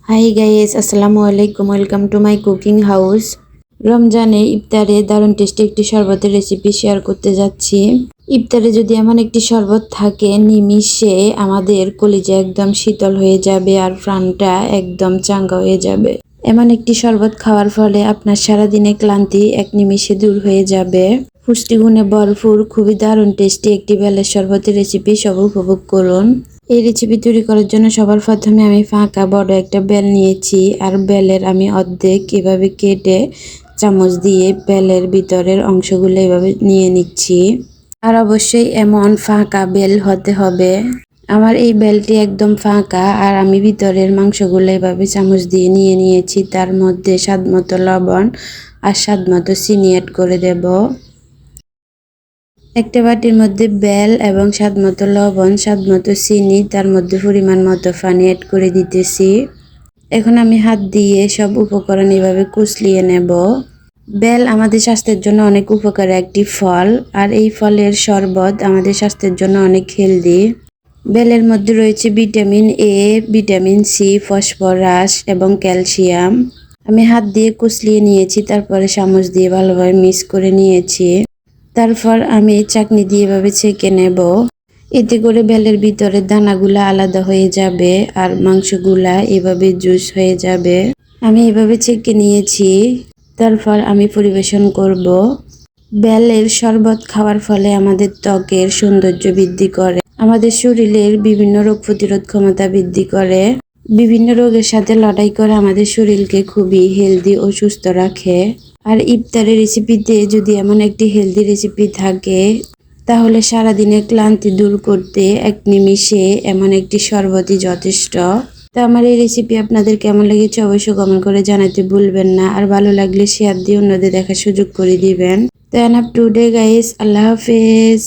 Hi guys, আসসালামু আলাইকুম। Welcome to my cooking house. রমজানে ইফতারে দারুণ টেস্টি একটি শরবতের রেসিপি শেয়ার করতে যাচ্ছি। ইফতারে যদি এমন একটি শরবত থাকে, নিমিষে আমাদের কলিজা একদম শীতল হয়ে যাবে আর প্রাণটা একদম চাঙ্গা হয়ে যাবে। এমন একটি শরবত খাওয়ার ফলে আপনার সারাদিনে ক্লান্তি এক নিমিষে দূর হয়ে যাবে। পুষ্টিগুণে ভরপুর, খুবই দারুণ টেস্টি একটি বেলের শরবতের রেসিপি সব উপভোগ করুন। এই রেসিপি তৈরি করার জন্য সবার প্রথমে আমি ফাঁকা বড় একটা বেল নিয়েছি, আর বেলের আমি অর্ধেক এভাবে কেটে চামচ দিয়ে বেলের ভিতরের অংশগুলো এভাবে নিয়ে নিচ্ছি। আর অবশ্যই এমন ফাঁকা বেল হতে হবে। আমার এই বেলটি একদম ফাঁকা, আর আমি ভিতরের মাংসগুলো এভাবে চামচ দিয়ে নিয়ে নিয়েছি। তার মধ্যে স্বাদমতো লবণ আর স্বাদমতো চিনি অ্যাড করে দেব। একটা বাটির মধ্যে বেল এবং স্বাদমতো লবণ, স্বাদমতো চিনি, তার মধ্যে পরিমাণ মতো পানি অ্যাড করে দিতেছি। এখন আমি হাত দিয়ে সব উপকরণ এভাবে কুচলিয়ে নেব। বেল আমাদের স্বাস্থ্যের জন্য অনেক উপকারী একটি ফল, আর এই ফলের শরবত আমাদের স্বাস্থ্যের জন্য অনেক হেলদি। বেলের মধ্যে রয়েছে vitamin A, vitamin C, phosphorus এবং ক্যালসিয়াম। আমি হাত দিয়ে কুচলিয়ে নিয়েছি, তারপরে চামচ দিয়ে ভালোভাবে মিক্স করে নিয়েছি। তারপর আমি চাকনি দিয়ে এভাবে ছেঁকে নেব। এতে করে বেলের ভিতরে দানাগুলা আলাদা হয়ে যাবে আর মাংসগুলা এভাবে জুস হয়ে যাবে। আমি এভাবে ছেঁকে নিয়েছি। তারপর আমি পরিবেশন করব। বেলের শরবত খাওয়ার ফলে আমাদের ত্বকের সৌন্দর্য বৃদ্ধি করে, আমাদের শরীরের বিভিন্ন রোগ প্রতিরোধ ক্ষমতা বৃদ্ধি করে, বিভিন্ন রোগের সাথে লড়াই করে আমাদের শরীরকে খুবই হেলদি ও সুস্থ রাখে। আর ইফতারের রেসিপিতে যদি এমন একটি হেলদি রেসিপি থাকে, তাহলে সারাদিনের ক্লান্তি দূর করতে এক নিমিষে এমন একটি শরবতই যথেষ্ট। তো আমার এই রেসিপি আপনাদের কেমন লেগেছে অবশ্যই কমেন্ট করে জানাতে ভুলবেন না। আর ভালো লাগলে শেয়ার দিয়ে অন্যদের দেখার সুযোগ করে দিবেন। তো এনাফ টুডে গাইস, আল্লাহ হাফেজ।